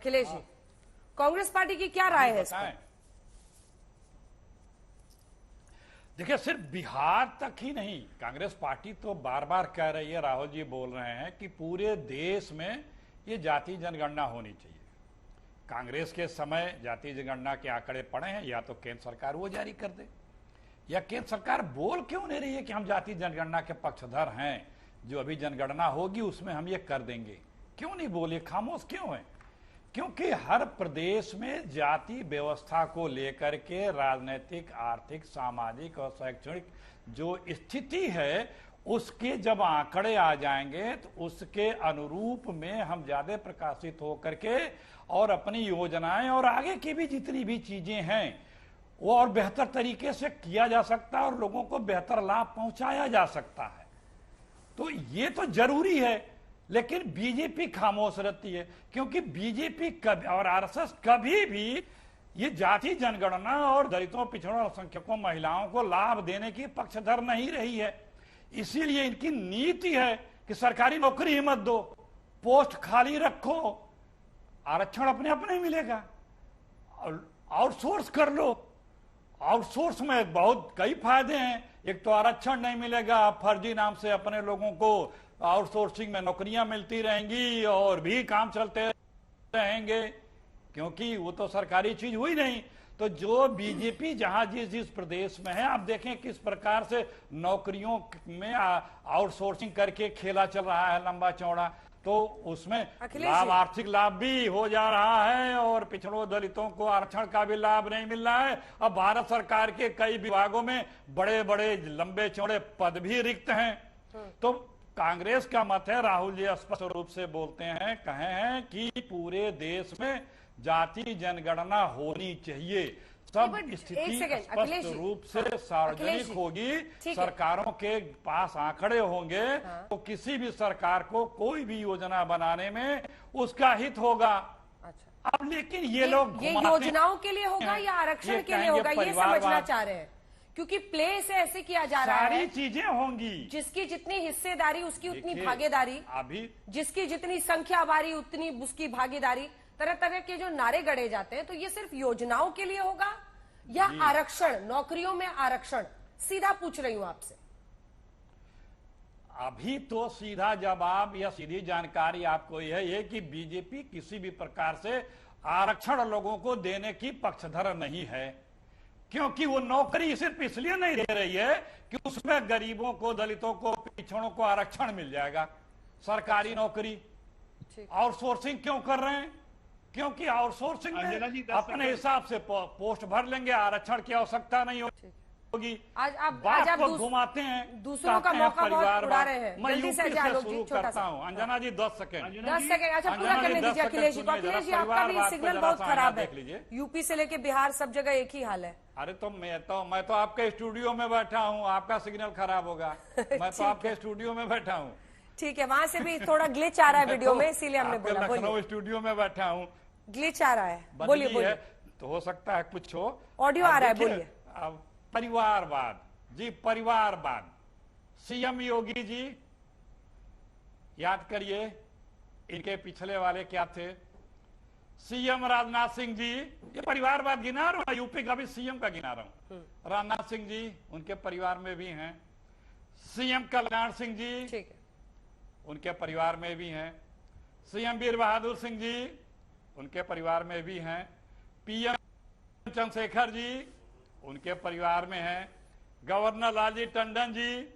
Akhilesh ji, Congress party की क्या राय है इस पर? देखिए, सिर्फ बिहार तक ही नहीं, कांग्रेस पार्टी तो बार बार कह रही है, राहुल जी बोल रहे हैं कि पूरे देश में ये जाति जनगणना होनी चाहिए। कांग्रेस के समय जाति जनगणना के आंकड़े पड़े हैं, या तो केंद्र सरकार वो जारी कर दे, या केंद्र सरकार बोल क्यों नहीं रही है कि हम जाति जनगणना के पक्षधर हैं, जो अभी जनगणना होगी उसमें हम ये कर देंगे। क्यों नहीं बोले, खामोश क्यों है? क्योंकि हर प्रदेश में जाति व्यवस्था को लेकर के राजनीतिक, आर्थिक, सामाजिक और शैक्षणिक जो स्थिति है, उसके जब आंकड़े आ जाएंगे तो उसके अनुरूप में हम ज्यादा प्रकाशित होकर के और अपनी योजनाएं और आगे की भी जितनी भी चीजें हैं वो और बेहतर तरीके से किया जा सकता है और लोगों को बेहतर लाभ पहुंचाया जा सकता है। तो ये तो जरूरी है, लेकिन बीजेपी खामोश रहती है, क्योंकि बीजेपी कभी और आरएसएस कभी भी ये जाति जनगणना और दलितों, पिछड़ों, अल्पसंख्यकों, महिलाओं को लाभ देने की पक्षधर नहीं रही है। इसीलिए इनकी नीति है कि सरकारी नौकरी ही मत दो, पोस्ट खाली रखो, आरक्षण अपने अपने मिलेगा, आउटसोर्स कर लो। आउटसोर्स में बहुत कई फायदे हैं। एक तो आरक्षण नहीं मिलेगा, फर्जी नाम से अपने लोगों को आउटसोर्सिंग में नौकरियां मिलती रहेंगी और भी काम चलते रहेंगे, क्योंकि वो तो सरकारी चीज हुई नहीं। तो जो बीजेपी जहां जिस जिस प्रदेश में है, आप देखें किस प्रकार से नौकरियों में आउटसोर्सिंग करके खेला चल रहा है लंबा चौड़ा, तो उसमें लाभ, आर्थिक लाभ भी हो जा रहा है और पिछड़ों, दलितों को आरक्षण का भी लाभ नहीं मिल रहा है। अब भारत सरकार के कई विभागों में बड़े बड़े लंबे चौड़े पद भी रिक्त हैं। तो कांग्रेस का मत है, राहुल जी स्पष्ट रूप से बोलते हैं, कहे हैं कि पूरे देश में जाति जनगणना होनी चाहिए, सब स्थिति स्पष्ट रूप से सार्वजनिक होगी, सरकारों के पास आंकड़े होंगे, तो किसी भी सरकार को कोई भी योजना बनाने में उसका हित होगा। अच्छा। अब लेकिन ये लोग ये योजनाओं के लिए होगा या आरक्षण के लिए होगा, ये समझना चाह रहे हैं, क्योंकि प्ले से ऐसे किया जा रहा है। सारी चीजें होंगी, जिसकी जितनी हिस्सेदारी उसकी उतनी भागीदारी, अभी जिसकी जितनी संख्या बारी उतनी उसकी भागीदारी, तरह तरह के जो नारे गढ़े जाते हैं। तो ये सिर्फ योजनाओं के लिए होगा या आरक्षण, नौकरियों में आरक्षण? सीधा पूछ रही हूं आपसे। अभी तो सीधा जवाब या सीधी जानकारी आपको यह है कि बीजेपी किसी भी प्रकार से आरक्षण लोगों को देने की पक्षधर नहीं है, क्योंकि वो नौकरी सिर्फ इसलिए नहीं दे रही है कि उसमें गरीबों को, दलितों को, पिछड़ों को आरक्षण मिल जाएगा। सरकारी नौकरी आउटसोर्सिंग क्यों कर रहे हैं? क्योंकि आउटसोर्सिंग में अपने हिसाब से पोस्ट भर लेंगे, आरक्षण की आवश्यकता नहीं होगी। आज आप घुमाते हैं, दूसरों का मौका बहुत उड़ा रहे हैं। मैं यूपी से शुरू करता हूँ। अंजना जी 10 सेकंड। 10 सेकंड, अच्छा पूरा करने दीजिए अखिलेश जी को। अखिलेश जी, आपका भी सिग्नल बहुत खराब है, यूपी से लेके बिहार सब जगह एक ही हाल है। अरे तो मैं तो आपके स्टूडियो में बैठा हूँ, आपका सिग्नल खराब होगा। मैं तो आपके स्टूडियो में बैठा हूँ। ठीक है, वहां से भी थोड़ा ग्लिच आ रहा है वीडियो में, इसीलिए हमने बोला। लखनऊ स्टूडियो में बैठा हूँ, ग्लिच आ रहा है, बोलिए बोलिए। तो हो सकता है कुछ हो, ऑडियो आ रहा है, बोलिए। परिवारवाद जी, परिवारवाद, सीएम योगी जी याद करिए, इनके पिछले वाले क्या थे, सीएम राजनाथ सिंह जी, ये परिवारवाद गिना रहा हूं, यूपी का भी सीएम का गिना रहा हूं। राजनाथ सिंह जी उनके परिवार में भी हैं, सीएम कल्याण सिंह जी ठीक है, उनके परिवार में भी हैं, सीएम वीर बहादुर सिंह जी उनके परिवार में भी हैं, पीएम चंद्रशेखर जी उनके परिवार में हैं, गवर्नर लालजी टंडन जी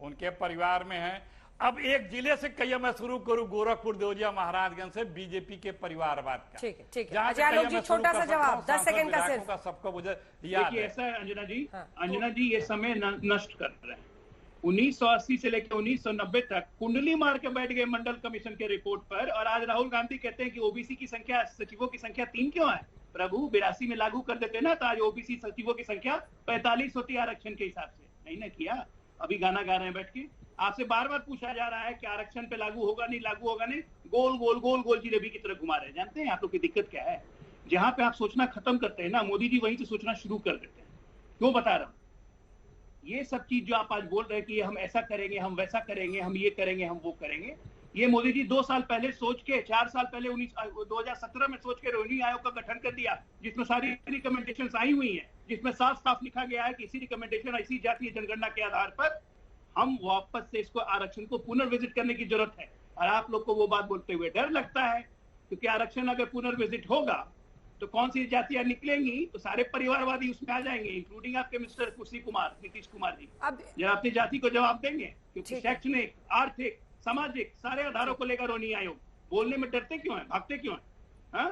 उनके परिवार में हैं। अब एक जिले से कहिए, मैं शुरू करूं गोरखपुर, देवरिया, महाराजगंज से बीजेपी के परिवारवाद का। ठीक है, ठीक है। आलोक जी, छोटा सा जवाब, 10 सेकंड का सिर्फ। सबको मुझे याद है। ऐसा है अंजना जी, अंजना जी ये समय नष्ट कर रहे हैं। 1980 से लेकर 1990 तक कुंडली मार के बैठ गए मंडल कमीशन के रिपोर्ट पर, और आज राहुल गांधी कहते हैं कि ओबीसी की संख्या, सचिवों की संख्या 3 क्यों है? प्रभु 82 में लागू कर देते ना, तो आज ओबीसी सचिवों की संख्या 45 होती आरक्षण के हिसाब से। नहीं ना किया, अभी गाना गा रहे हैं बैठ के। आपसे बार बार पूछा जा रहा है कि आरक्षण पे लागू होगा नहीं, लागू होगा नहीं, गोल गोल गोल गोल जिलेबी की तरह घुमा रहे हैं। जानते हैं आप लोग की दिक्कत क्या है? जहां पे आप सोचना खत्म करते हैं ना, मोदी जी वहीं से सोचना शुरू कर देते हैं। क्यों बता रहा हूं? ये सब चीज जो आप आज बोल रहे हैं कि हम ऐसा करेंगे, हम वैसा करेंगे, हम ये करेंगे, हम वो करेंगे, ये मोदी जी 2 साल पहले सोच के, 4 साल पहले 2017 में सोच के रोहिणी आयोग का गठन कर दिया, जिसमें सारी रिकमेंडेशंस आई हुई हैं, जिसमें साफ साफ लिखा गया है कि इसी रिकमेंडेशन, इसी जातीय जनगणना के आधार पर हम वापस से इसको आरक्षण को पुनर्विजिट करने की जरूरत है। और आप लोग को वो बात बोलते हुए डर लगता है, क्योंकि आरक्षण अगर पुनर्विजिट होगा तो कौन सी जातियां निकलेंगी, तो सारे परिवारवादी उसमें आ जाएंगे, इंक्लूडिंग आपके मिस्टर नीतीश कुमार जी। अब जब अपनी जाति को जवाब देंगे, क्योंकि शैक्षणिक, आर्थिक, सामाजिक सारे आधारों को लेकर रोहिणी आयोग बोलने में डरते क्यों है, भागते क्यों है?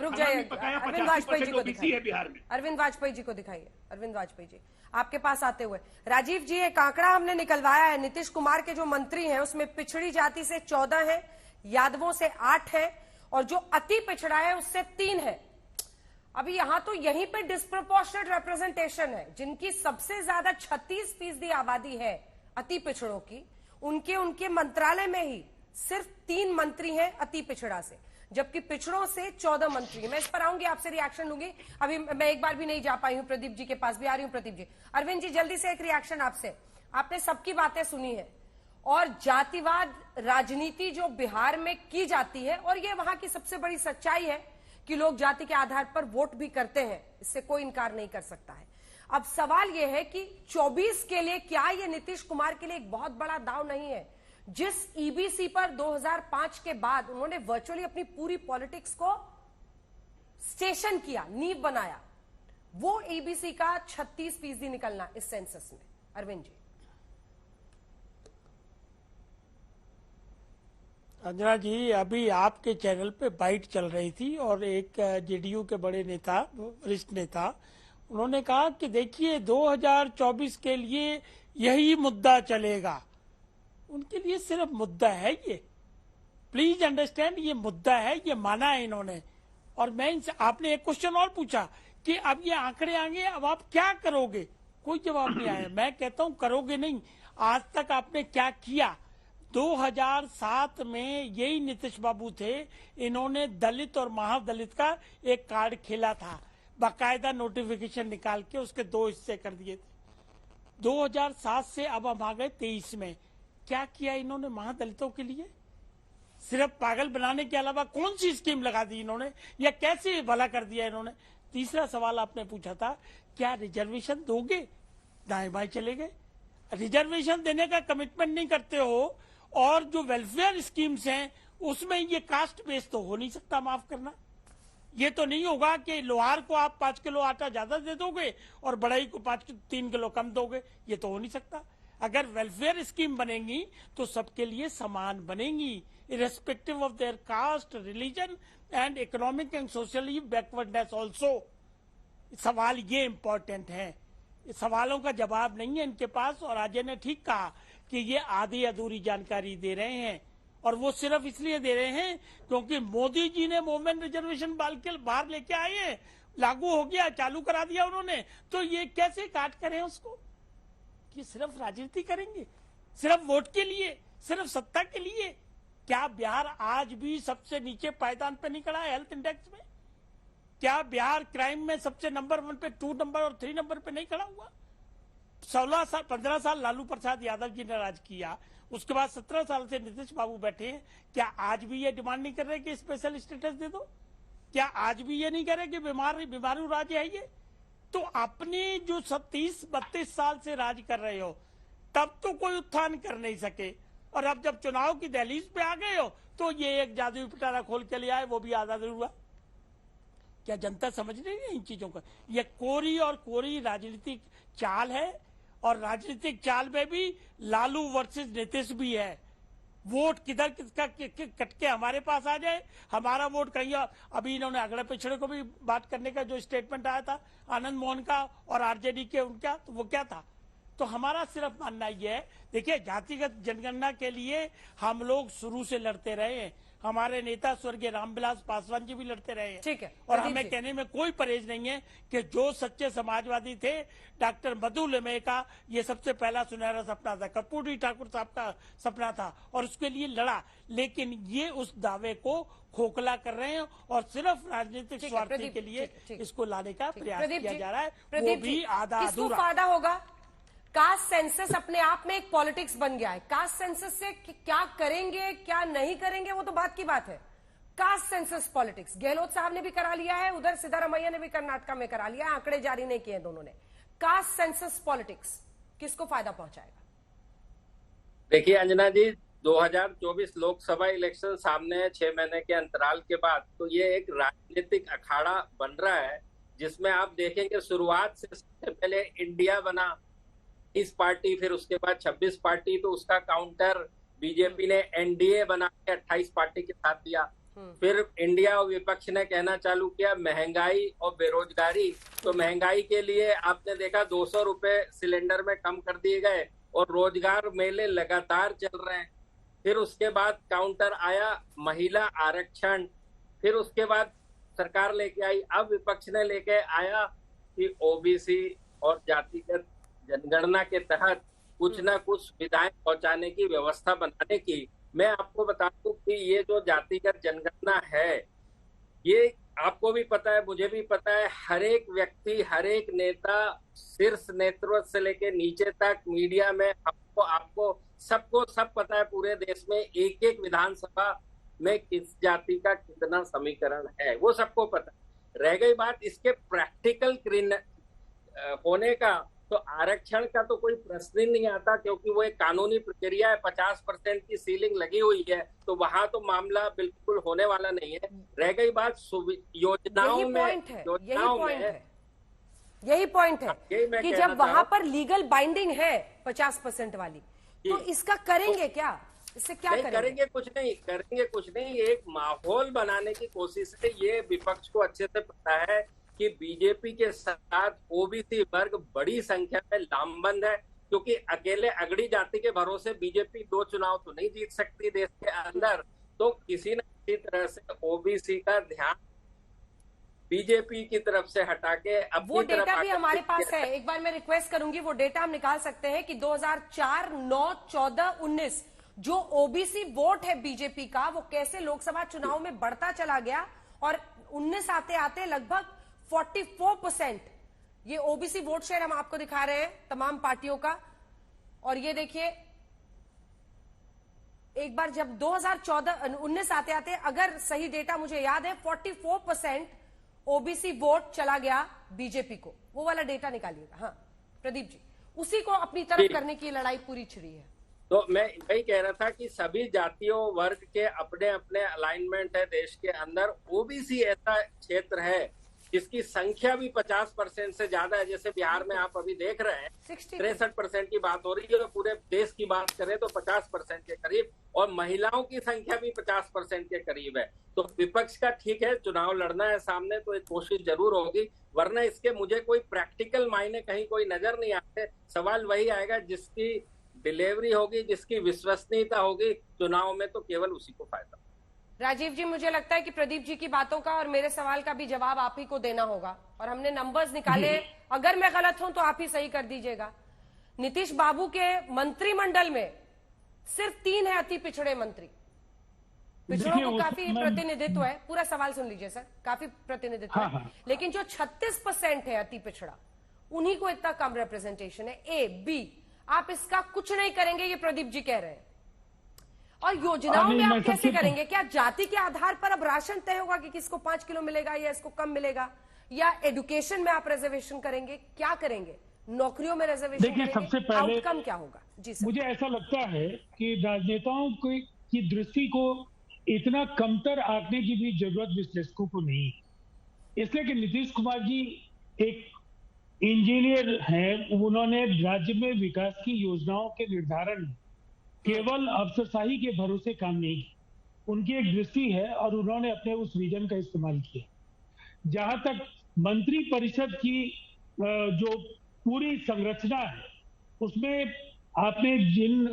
रुक जाइए अरविंद वाजपेयी जी को दिखाइए बिहार में। अरविंद वाजपेयी जी को दिखाइए। अरविंद वाजपेयी जी आपके पास आते हुए, राजीव जी एक आंकड़ा हमने निकलवाया है, नीतीश कुमार के जो मंत्री हैं उसमें पिछड़ी जाति से 14 है, यादवों से 8 है, और जो अति पिछड़ा है उससे 3 है। अभी यहां तो यहीं पे डिस्प्रोपोर्शनेट रिप्रेजेंटेशन है, जिनकी सबसे ज्यादा 36% आबादी है अति पिछड़ों की, उनके मंत्रालय में ही सिर्फ 3 मंत्री हैं अति पिछड़ा से, जबकि पिछड़ों से 14 मंत्री हैं। मैं इस पर आऊंगी, आपसे रिएक्शन लूंगी। अभी मैं एक बार भी नहीं जा पाई हूं प्रदीप जी के पास, भी आ रही हूं प्रदीप जी। अरविंद जी जल्दी से एक रिएक्शन आपसे। आपने सबकी बातें सुनी है, और जातिवाद राजनीति जो बिहार में की जाती है, और ये वहां की सबसे बड़ी सच्चाई है कि लोग जाति के आधार पर वोट भी करते हैं, इससे कोई इनकार नहीं कर सकता है। अब सवाल यह है कि 24 के लिए क्या ये नीतीश कुमार के लिए एक बहुत बड़ा दाव नहीं है? जिस ईबीसी पर 2005 के बाद उन्होंने वर्चुअली अपनी पूरी पॉलिटिक्स को स्टेशन किया, नींव बनाया, वो ईबीसी का 36% निकलना इस सेंसस में। अरविंद जी। अंजना जी, अभी आपके चैनल पे बाइट चल रही थी और एक जेडीयू के बड़े नेता, वरिष्ठ नेता, उन्होंने कहा कि देखिए 2024 के लिए यही मुद्दा चलेगा। उनके लिए सिर्फ मुद्दा है ये, प्लीज अंडरस्टैंड, ये मुद्दा है, ये माना है इन्होंने। और मैं इनसे, आपने एक क्वेश्चन और पूछा कि अब ये आंकड़े आएंगे, अब आप क्या करोगे? कोई जवाब नहीं आया। मैं कहता हूं करोगे नहीं, आज तक आपने क्या किया? 2007 में यही नीतीश बाबू थे, इन्होंने दलित और महादलित का एक कार्ड खेला था, बाकायदा नोटिफिकेशन निकाल के उसके 2 हिस्से कर दिए थे। 2007 से अब हम आ गए 23 में। क्या किया इन्होंने महादलितों के लिए? सिर्फ पागल बनाने के अलावा कौन सी स्कीम लगा दी इन्होंने, या कैसे भला कर दिया इन्होंने? तीसरा सवाल आपने पूछा था, क्या रिजर्वेशन दोगे? दाएं बाएं चले गए। रिजर्वेशन देने का कमिटमेंट नहीं करते हो, और जो वेलफेयर स्कीम्स हैं उसमें ये कास्ट बेस तो हो नहीं सकता, माफ करना। ये तो नहीं होगा कि लोहार को आप 5 किलो आटा ज्यादा दे दोगे और बढ़ई को 3 किलो कम दोगे, ये तो हो नहीं सकता। अगर वेलफेयर स्कीम बनेंगी तो सबके लिए समान बनेंगी, irrespective of their caste, religion and economic and socially backwardness also. सवाल ये इंपॉर्टेंट है, सवालों का जवाब नहीं है इनके पास। और अजय ने ठीक कहा कि ये आधी अधूरी जानकारी दे रहे हैं, और वो सिर्फ इसलिए दे रहे हैं क्योंकि मोदी जी ने वोमेन रिजर्वेशन बाहर लेके आए हैं, लागू हो गया, चालू करा दिया उन्होंने, तो ये कैसे काट करें उसको? कि सिर्फ राजनीति करेंगे, सिर्फ वोट के लिए, सिर्फ सत्ता के लिए? क्या बिहार आज भी सबसे नीचे पायदान पे नहीं खड़ा है हेल्थ इंडेक्स में? क्या बिहार क्राइम में सबसे नंबर 1 पे, 2 नंबर और 3 नंबर पे नहीं खड़ा हुआ? 15 साल लालू प्रसाद यादव जी ने राज किया, उसके बाद 17 साल से नीतीश बाबू बैठे हैं। क्या आज भी ये डिमांड नहीं कर रहे कि स्पेशल स्टेटस दे दो? क्या आज भी ये नहीं कह रहे कि बीमारू राज्य है ये? तो अपने जो 30-32 साल से राज कर रहे हो, तब तो कोई उत्थान कर नहीं सके, और अब जब चुनाव की दहलीज पे आ गए हो तो ये एक जादुई पिटारा खोल के ले आए, वो भी आधा नहीं हुआ। क्या जनता समझ रही है इन चीजों को? ये कोरी और कोरी राजनीतिक चाल है, और राजनीतिक चाल में भी लालू वर्सेस नीतीश भी है। वोट किधर किसका कट के हमारे पास आ जाए, हमारा वोट कहीं। अभी इन्होंने अगले पिछड़े को भी बात करने का जो स्टेटमेंट आया था आनंद मोहन का और आरजेडी के उनका, तो वो क्या था? तो हमारा सिर्फ मानना यह है, देखिए जातिगत जनगणना के लिए हम लोग शुरू से लड़ते रहे हैं, हमारे नेता स्वर्गीय रामविलास पासवान जी भी लड़ते रहे हैं। ठीक है, और हमें कहने में कोई परहेज नहीं है कि जो सच्चे समाजवादी थे, डॉक्टर मधु लिमये का ये सबसे पहला सुनहरा सपना था, कर्पूरी ठाकुर साहब का सपना था, और उसके लिए लड़ा। लेकिन ये उस दावे को खोखला कर रहे हैं और सिर्फ राजनीतिक स्वार्थ के लिए इसको लाने का प्रयास किया जा रहा है, वो भी आधा अधूरा। फायदा होगा कास्ट सेंसस अपने आप में एक पॉलिटिक्स बन गया है। कास्ट सेंसस से क्या करेंगे क्या नहीं करेंगे वो तो बात की बात है। कास्ट सेंसस पॉलिटिक्स गहलोत साहब ने भी करा लिया है, उधर सिद्धारमैया ने भी कर्नाटका में करा लिया है, आंकड़े जारी नहीं किए दोनों ने। कास्ट सेंसस पॉलिटिक्स किसको फायदा पहुंचाएगा? देखिए अंजना जी, 2024 लोकसभा इलेक्शन सामने है 6 महीने के अंतराल के बाद, तो ये एक राजनीतिक अखाड़ा बन रहा है जिसमें आप देखेंगे शुरुआत से सबसे पहले इंडिया बना 30 पार्टी, फिर उसके बाद 26 पार्टी, तो उसका काउंटर बीजेपी ने एनडीए बना के 28 पार्टी के साथ दिया। फिर इंडिया और विपक्ष ने कहना चालू किया महंगाई और बेरोजगारी, तो महंगाई के लिए आपने देखा 200 रुपए सिलेंडर में कम कर दिए गए और रोजगार मेले लगातार चल रहे हैं। फिर उसके बाद काउंटर आया महिला आरक्षण, फिर उसके बाद सरकार लेके आई, अब विपक्ष ने लेके आया कि ओबीसी और जातिगत जनगणना के तहत कुछ ना कुछ सुविधाएं पहुंचाने की व्यवस्था बनाने की। मैं आपको बता दूं कि ये जो जातिगत जनगणना है, ये आपको भी पता है, मुझे भी पता है, हर एक व्यक्ति, हर एक नेता, शीर्ष नेतृत्व से लेके नीचे तक, मीडिया में आपको सबको सब पता है पूरे देश में एक एक विधानसभा में किस जाति का कितना समीकरण है, वो सबको पता है। रह गई बात इसके प्रैक्टिकल होने का, तो आरक्षण का तो कोई प्रश्न ही नहीं आता, क्योंकि वो एक कानूनी प्रक्रिया है, 50% की सीलिंग लगी हुई है, तो वहां तो मामला बिल्कुल होने वाला नहीं है। रह गई बात योजनाओं में, यही पॉइंट है कि जब वहां पर लीगल बाइंडिंग है 50% वाली, तो इसका करेंगे क्या? इससे क्या करेंगे? करेंगे कुछ नहीं, एक माहौल बनाने की कोशिश है। ये विपक्ष को अच्छे से पता है कि बीजेपी के साथ ओबीसी वर्ग बड़ी संख्या में लामबंद है, क्योंकि अकेले अगड़ी जाति के भरोसे बीजेपी 2 चुनाव तो नहीं जीत सकती देश के अंदर, तो किसी न किसी तरह से ओबीसी का ध्यान बीजेपी की तरफ से हटा के वो डेटा भी हमारे पास है। एक बार मैं रिक्वेस्ट करूंगी, वो डेटा हम निकाल सकते हैं कि 2004, 9, 14, 19 जो ओबीसी वोट है बीजेपी का, वो कैसे लोकसभा चुनाव में बढ़ता चला गया, और 19 आते आते लगभग 44% ये ओबीसी वोट शेयर हम आपको दिखा रहे हैं तमाम पार्टियों का। और ये देखिए, एक बार जब 2014-19 आते आते, अगर सही डेटा मुझे याद है, 44% ओबीसी वोट चला गया बीजेपी को। वो वाला डेटा निकालिएगा। हाँ प्रदीप जी, उसी को अपनी तरफ करने की लड़ाई पूरी छिड़ी है। तो मैं वही कह रहा था कि सभी जातियों वर्ग के अपने अपने अलाइनमेंट है देश के अंदर। ओबीसी ऐसा क्षेत्र है जिसकी संख्या भी 50% से ज्यादा है। जैसे बिहार में आप अभी देख रहे हैं 63% की बात हो रही है, तो पूरे देश की बात करें तो 50% के करीब, और महिलाओं की संख्या भी 50% के करीब है। तो विपक्ष का ठीक है, चुनाव लड़ना है सामने, तो एक कोशिश जरूर होगी, वरना इसके मुझे कोई प्रैक्टिकल मायने कहीं कोई नजर नहीं आते। सवाल वही आएगा जिसकी डिलीवरी होगी, जिसकी विश्वसनीयता होगी चुनाव में, तो केवल उसी को फायदा। राजीव जी, मुझे लगता है कि प्रदीप जी की बातों का और मेरे सवाल का भी जवाब आप ही को देना होगा, और हमने नंबर्स निकाले, अगर मैं गलत हूं तो आप ही सही कर दीजिएगा। नीतीश बाबू के मंत्रिमंडल में सिर्फ 3 है अति पिछड़े मंत्री। पिछड़ों को काफी प्रतिनिधित्व है, पूरा सवाल सुन लीजिए सर, काफी प्रतिनिधित्व है, लेकिन जो 36% है अति पिछड़ा, उन्हीं को इतना कम रिप्रेजेंटेशन है। ए बी, आप इसका कुछ नहीं करेंगे, ये प्रदीप जी कह रहे हैं। और योजनाओं में आप कैसे करेंगे? क्या जाति के आधार पर अब राशन तय होगा कि किसको 5 किलो मिलेगा या इसको कम मिलेगा, या एजुकेशन में आप रिजर्वेशन करेंगे? क्या करेंगे? नौकरियों में रिजर्वेशन? देखिए, सबसे पहले आउटकम क्या होगा? जी सर, मुझे ऐसा लगता है कि राजनेताओं की दृष्टि को इतना कमतर आंकने की भी जरूरत विश्लेषकों को नहीं है। इसलिए कि नीतीश कुमार जी एक इंजीनियर हैं, उन्होंने राज्य में विकास की योजनाओं के निर्धारण में केवल अफसरशाही के भरोसे काम नहीं किया। उनकी एक दृष्टि है और उन्होंने अपने उस विजन का इस्तेमाल किया। जहां तक मंत्री परिषद की जो पूरी संरचना है, उसमें आपने जिन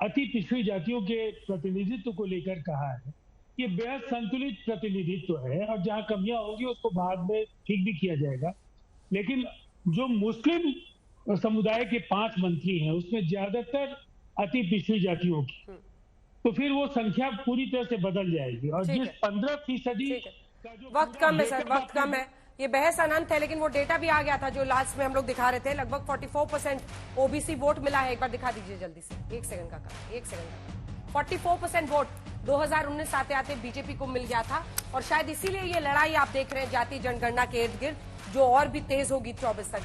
अति पिछड़ी जातियों के प्रतिनिधित्व को लेकर कहा है, ये बेहद संतुलित प्रतिनिधित्व है, और जहां कमियां होंगी उसको बाद में ठीक भी किया जाएगा। लेकिन जो मुस्लिम समुदाय के 5 मंत्री हैं, उसमें ज्यादातर अति पिछड़ी जातियों की, तो फिर वो संख्या पूरी तरह से बदल जाएगी। और जिस 15% का जो वक्त कम है सर, वक्त कम है। ये बहस अनंत है, लेकिन वो डेटा भी आ गया था जो लास्ट में हम लोग दिखा रहे थे। लगभग 44% ओबीसी वोट मिला है। एक बार दिखा दीजिए जल्दी से, एक सेकंड का काम, एक सेकंड का। 44% वोट 2019 आते आते बीजेपी को मिल गया था, और शायद इसीलिए ये लड़ाई आप देख रहे हैं जातीय जनगणना के इर्द गिर्द, जो और भी तेज होगी 24 तक।